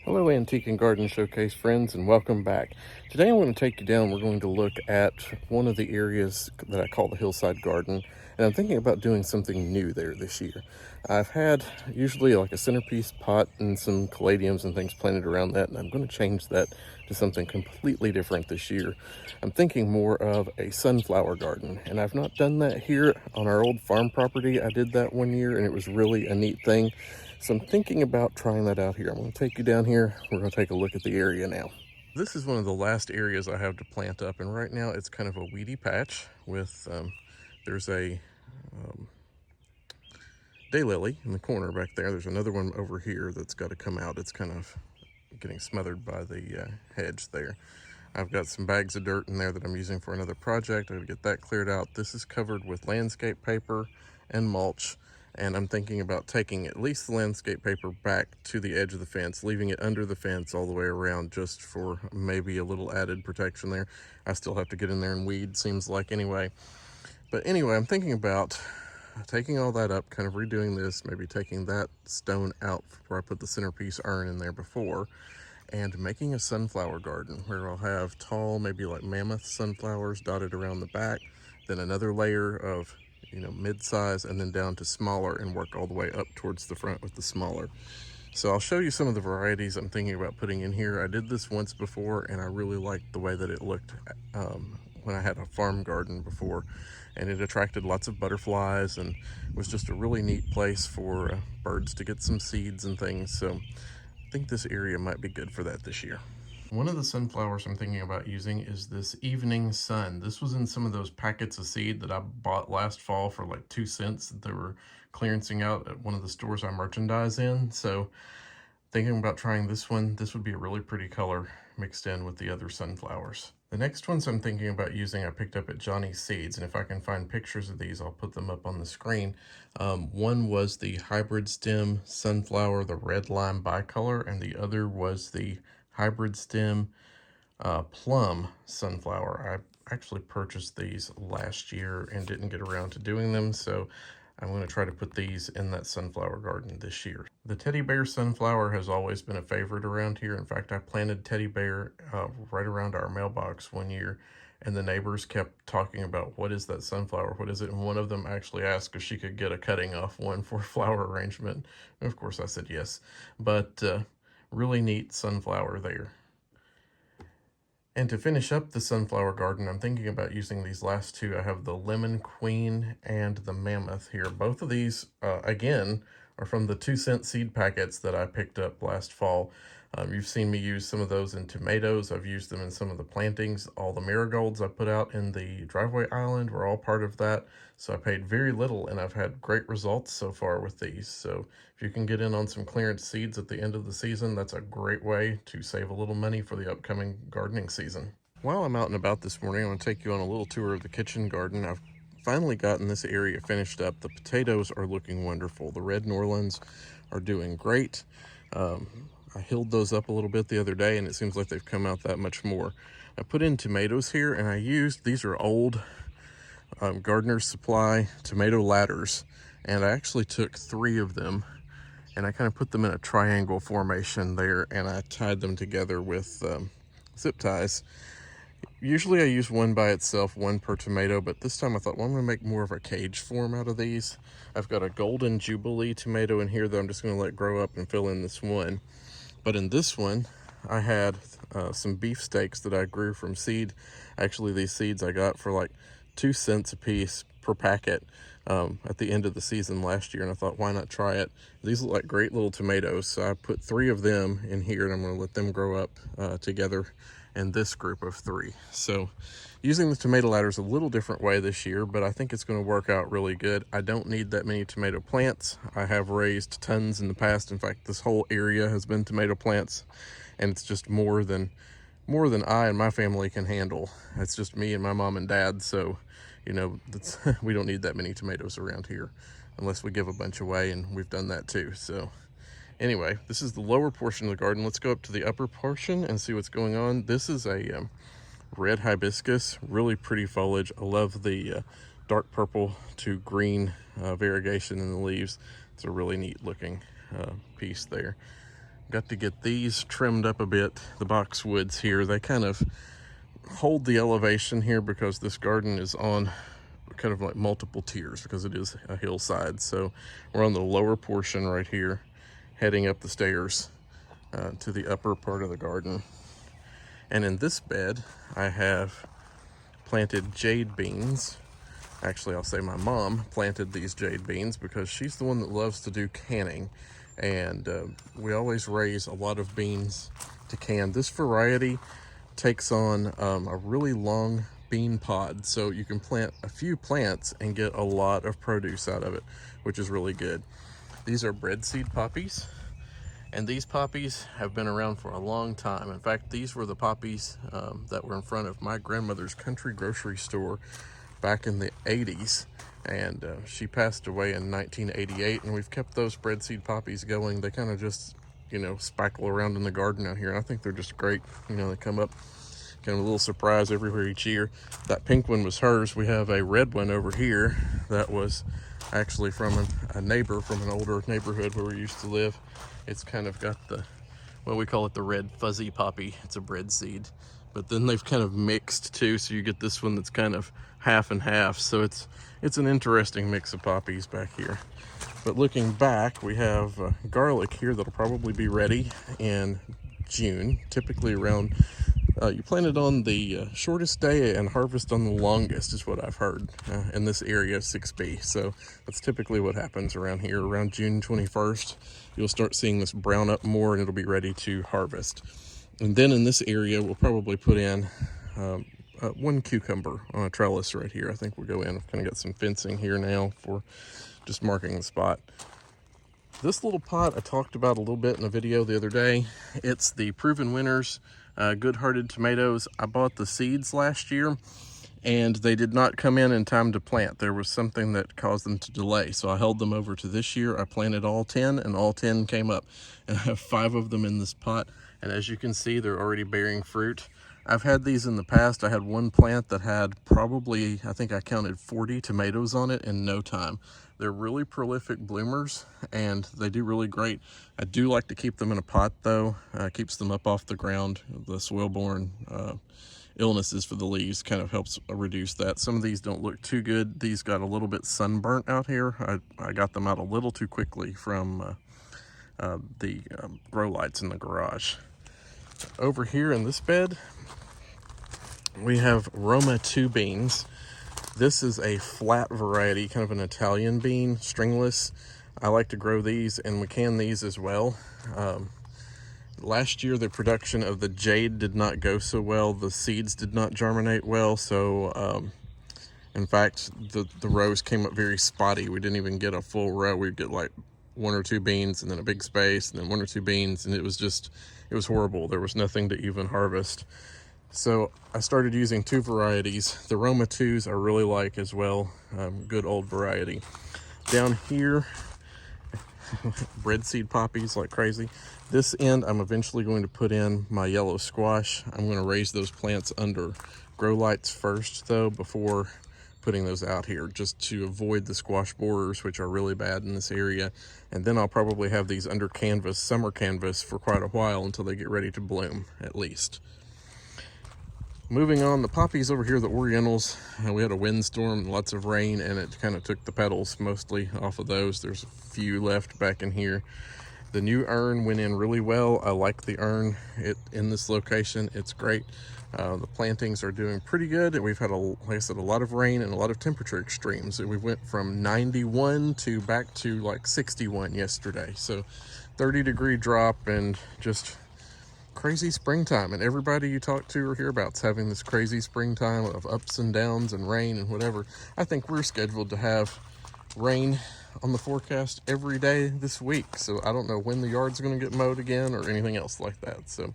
Hello, Antique and Garden Showcase friends, and welcome back. Today I'm going to take you down. We're going to look at one of the areas that I call the hillside garden, and I'm thinking about doing something new there this year. I've had usually like a centerpiece pot and some caladiums and things planted around that, and I'm going to change that to something completely different this year. I'm thinking more of a sunflower garden, and I've not done that here on our old farm property. I did that one year, and it was really a neat thing. So I'm thinking about trying that out here. I'm going to take you down here. We're going to take a look at the area now. This is one of the last areas I have to plant up, and right now it's kind of a weedy patch with, there's a daylily in the corner back there. There's another one over here that's got to come out. It's kind of getting smothered by the hedge there. I've got some bags of dirt in there that I'm using for another project. I'm going to get that cleared out. This is covered with landscape paper and mulch, and I'm thinking about taking at least the landscape paper back to the edge of the fence, leaving it under the fence all the way around just for maybe a little added protection there. I still have to get in there and weed, seems like, anyway. But anyway, I'm thinking about taking all that up, kind of redoing this, maybe taking that stone out where I put the centerpiece urn in there before, and making a sunflower garden where I'll have tall, maybe like mammoth sunflowers dotted around the back, then another layer of, mid-size, and then down to smaller, and work all the way up towards the front with the smaller. So I'll show you some of the varieties I'm thinking about putting in here. I did this once before, and I really liked the way that it looked when I had a farm garden before, and it attracted lots of butterflies and was just a really neat place for birds to get some seeds and things. So I think this area might be good for that this year. One of the sunflowers I'm thinking about using is this Evening Sun. This was in some of those packets of seed that I bought last fall for like 2 cents that they were clearancing out at one of the stores I merchandise in. So thinking about trying this one. This would be a really pretty color mixed in with the other sunflowers. The next ones I'm thinking about using I picked up at Johnny's Seeds, and if I can find pictures of these, I'll put them up on the screen. One was the hybrid stem sunflower, the red lime bicolor, and the other was the hybrid stem plum sunflower. I actually purchased these last year and didn't get around to doing them, so I'm going to try to put these in that sunflower garden this year. The teddy bear sunflower has always been a favorite around here. In fact, I planted teddy bear right around our mailbox one year, and the neighbors kept talking about, what is that sunflower? What is it? And one of them actually asked if she could get a cutting off one for flower arrangement. And of course I said yes, but really neat sunflower there. And to finish up the sunflower garden, I'm thinking about using these last two. I have the Lemon Queen and the Mammoth here. Both of these, again, are from the 2-cent seed packets that I picked up last fall. You've seen me use some of those in tomatoes. I've used them in some of the plantings. All the marigolds I put out in the driveway island were all part of that. So I paid very little, and I've had great results so far with these. So if you can get in on some clearance seeds at the end of the season, that's a great way to save a little money for the upcoming gardening season. While I'm out and about this morning, I'm going to take you on a little tour of the kitchen garden. I've finally gotten this area finished up. The potatoes are looking wonderful. The red Norlands are doing great. I hilled those up a little bit the other day, and it seems like they've come out that much more. I put in tomatoes here, and I used, these are old Gardener's Supply tomato ladders, and I actually took 3 of them, and I kind of put them in a triangle formation there, and I tied them together with zip ties. Usually I use one by itself, one per tomato, but this time I thought, well, I'm going to make more of a cage form out of these. I've got a Golden Jubilee tomato in here that I'm just going to let grow up and fill in this one. But in this one, I had some beef steaks that I grew from seed. Actually, these seeds I got for like 2 cents a piece per packet at the end of the season last year, and I thought, why not try it? These look like great little tomatoes, so I put 3 of them in here, and I'm going to let them grow up together in this group of 3. So using the tomato ladder is a little different way this year, but I think it's going to work out really good. I don't need that many tomato plants. I have raised tons in the past. In fact, this whole area has been tomato plants, and it's just more than I and my family can handle. It's just me and my mom and dad, so we don't need that many tomatoes around here unless we give a bunch away, and we've done that too. So anyway, this is the lower portion of the garden. Let's go up to the upper portion and see what's going on. This is a red hibiscus, really pretty foliage. I love the dark purple to green variegation in the leaves. It's a really neat looking piece there. Got to get these trimmed up a bit. The boxwoods here, they kind of hold the elevation here because this garden is on kind of like multiple tiers because it is a hillside. So we're on the lower portion right here, heading up the stairs to the upper part of the garden. And in this bed, I have planted jade beans. Actually, I'll say my mom planted these jade beans because she's the one that loves to do canning. And we always raise a lot of beans to can. This variety takes on a really long bean pod, so you can plant a few plants and get a lot of produce out of it, which is really good. These are breadseed poppies, and these poppies have been around for a long time. In fact, these were the poppies that were in front of my grandmother's country grocery store back in the 80s, and she passed away in 1988, and we've kept those breadseed poppies going. They kind of just, you know, spackle around in the garden out here, and I think they're just great. You know, they come up kind of a little surprise everywhere each year. That pink one was hers. We have a red one over here that was actually from a neighbor from an older neighborhood where we used to live. It's kind of got the, well, we call it the red fuzzy poppy. It's a breadseed, but then they've kind of mixed too, so you get this one that's kind of half and half. So it's an interesting mix of poppies back here. But looking back, we have garlic here that'll probably be ready in June, typically around, you plant it on the shortest day and harvest on the longest is what I've heard in this area, 6B. So that's typically what happens around here. Around June 21st, you'll start seeing this brown up more and it'll be ready to harvest. And then in this area, we'll probably put in one cucumber on a trellis right here. I think we'll go in. I've kind of got some fencing here now for just marking the spot. This little pot I talked about a little bit in a video the other day. It's the Proven Winners Good-Hearted Tomatoes. I bought the seeds last year and they did not come in time to plant. There was something that caused them to delay, so I held them over to this year. I planted all 10 and all 10 came up, and I have 5 of them in this pot, and as you can see, they're already bearing fruit. I've had these in the past. I had one plant that had probably, I think I counted 40 tomatoes on it in no time. They're really prolific bloomers and they do really great. I do like to keep them in a pot though. Keeps them up off the ground. The soil-borne illnesses for the leaves kind of helps reduce that. Some of these don't look too good. These got a little bit sunburnt out here. I got them out a little too quickly from the grow lights in the garage. Over here in this bed, we have Roma 2 beans. This is a flat variety, kind of an Italian bean, stringless. I like to grow these, and we can these as well. Last year, the production of the jade did not go so well. The seeds did not germinate well, so in fact, the rows came up very spotty. We didn't even get a full row. We'd get like 1 or 2 beans, and then a big space, and then 1 or 2 beans, and it was horrible. There was nothing to even harvest. So I started using 2 varieties. The Roma 2s I really like as well. Good old variety. Down here, breadseed poppies like crazy. This end, I'm eventually going to put in my yellow squash. I'm going to raise those plants under grow lights first though, before putting those out here, just to avoid the squash borers, which are really bad in this area. And then I'll probably have these under canvas, summer canvas, for quite a while until they get ready to bloom, at least. Moving on, the poppies over here, the Orientals, we had a windstorm, lots of rain, and it kind of took the petals mostly off of those. There's a few left back in here. The new urn went in really well. I like the urn in this location. It's great. The plantings are doing pretty good. We've had, like I said, a lot of rain and a lot of temperature extremes. We went from 91 to back to like 61 yesterday. So 30-degree drop and just crazy springtime. And everybody you talk to or hear about's having this crazy springtime of ups and downs and rain and whatever. I think we're scheduled to have rain on the forecast every day this week, so I don't know when the yard's going to get mowed again or anything else like that. So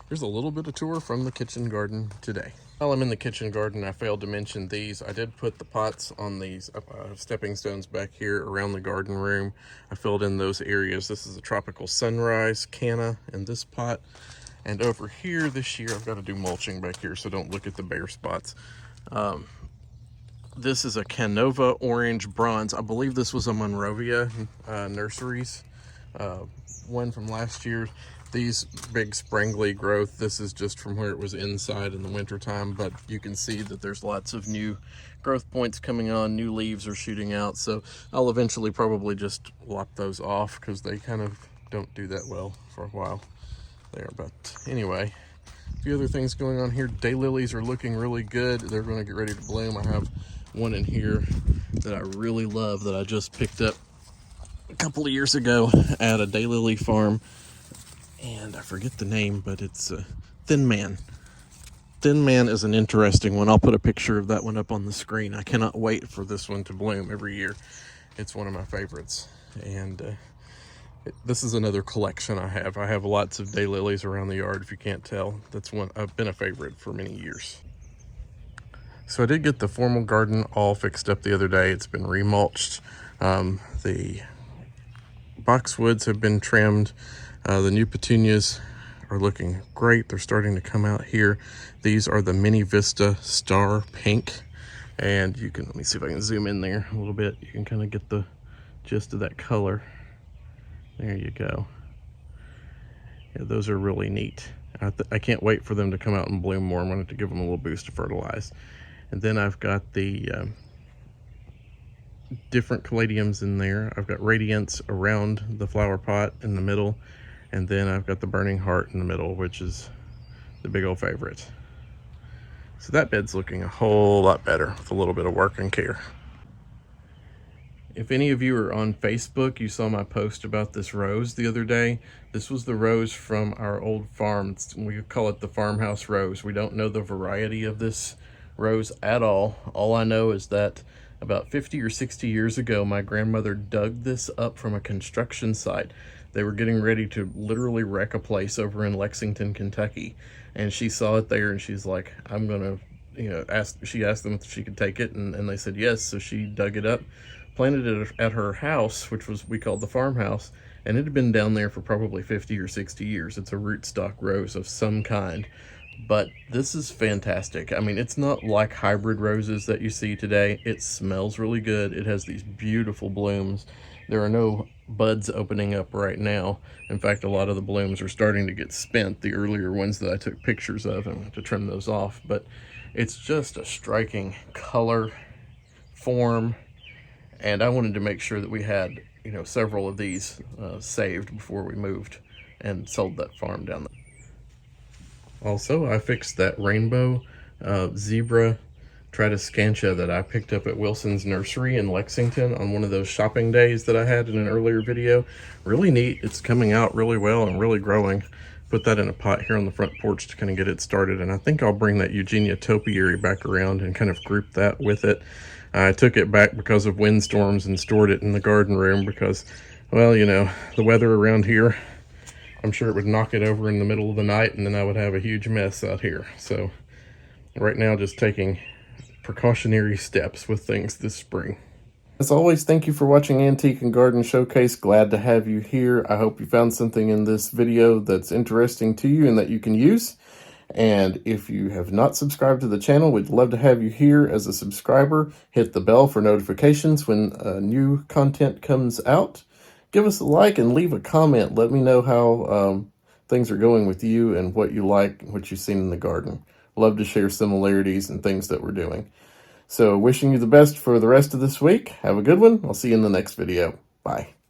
here's a little bit of tour from the kitchen garden today. While I'm in the kitchen garden, I failed to mention these. I did put the pots on these stepping stones back here around the garden room. I filled in those areas. This is a tropical sunrise canna in this pot, and over here this year I've got to do mulching back here, so don't look at the bare spots. This is a Canova Orange Bronze. I believe this was a Monrovia Nurseries one from last year. these big sprangly growth, this is just from where it was inside in the wintertime, but you can see that there's lots of new growth points coming on, new leaves are shooting out, so I'll eventually probably just lop those off because they kind of don't do that well for a while there. But anyway, a few other things going on here. Daylilies are looking really good. They're going to get ready to bloom. I have one in here that I really love that I just picked up a couple of years ago at a daylily farm, and I forget the name, but it's Thin Man. Thin Man is an interesting one. I'll put a picture of that one up on the screen. I cannot wait for this one to bloom every year. It's one of my favorites, and this is another collection I have. I have lots of daylilies around the yard, if you can't tell. That's one I've been a favorite for many years. So I did get the formal garden all fixed up the other day. It's been remulched. The boxwoods have been trimmed. The new petunias are looking great. They're starting to come out here. These are the Mini Vista Star Pink. And you can, let me see if I can zoom in there a little bit. You can kind of get the gist of that color. There you go. Yeah, those are really neat. I can't wait for them to come out and bloom more. I'm going to give them a little boost to fertilize. And then I've got the different caladiums in there. I've got radiance around the flower pot in the middle, and then I've got the burning heart in the middle, which is the big old favorite. So that bed's looking a whole lot better with a little bit of work and care. If any of you are on Facebook, you saw my post about this rose the other day. This was the rose from our old farm. We call it the Farmhouse Rose. We don't know the variety of this rose at all. All I know is that about 50 or 60 years ago, my grandmother dug this up from a construction site. They were getting ready to literally wreck a place over in Lexington, Kentucky. And she saw it there and she's like, I'm gonna, she asked them if she could take it, and they said yes. So she dug it up, planted it at her house, which we called the farmhouse, and it had been down there for probably 50 or 60 years. It's a rootstock rose of some kind. But this is fantastic. I mean, it's not like hybrid roses that you see today. It smells really good. It has these beautiful blooms. There are no buds opening up right now. In fact, a lot of the blooms are starting to get spent, the earlier ones that I took pictures of, and to trim those off. But it's just a striking color, form, and I wanted to make sure that we had, several of these saved before we moved and sold that farm down there. Also, I fixed that rainbow zebra tradescantia that I picked up at Wilson's Nursery in Lexington on one of those shopping days that I had in an earlier video. Really neat. It's coming out really well and really growing. Put that in a pot here on the front porch to kind of get it started, and I think I'll bring that Eugenia topiary back around and kind of group that with it. I took it back because of windstorms and stored it in the garden room because, well, the weather around here, I'm sure it would knock it over in the middle of the night, and then I would have a huge mess out here. So right now, just taking precautionary steps with things this spring. As always, thank you for watching Antique and Garden Showcase. Glad to have you here. I hope you found something in this video that's interesting to you and that you can use. And if you have not subscribed to the channel, we'd love to have you here as a subscriber. Hit the bell for notifications when new content comes out. Give us a like and leave a comment. Let me know how things are going with you and what you like, what you've seen in the garden. Love to share similarities and things that we're doing. So wishing you the best for the rest of this week. Have a good one. I'll see you in the next video. Bye.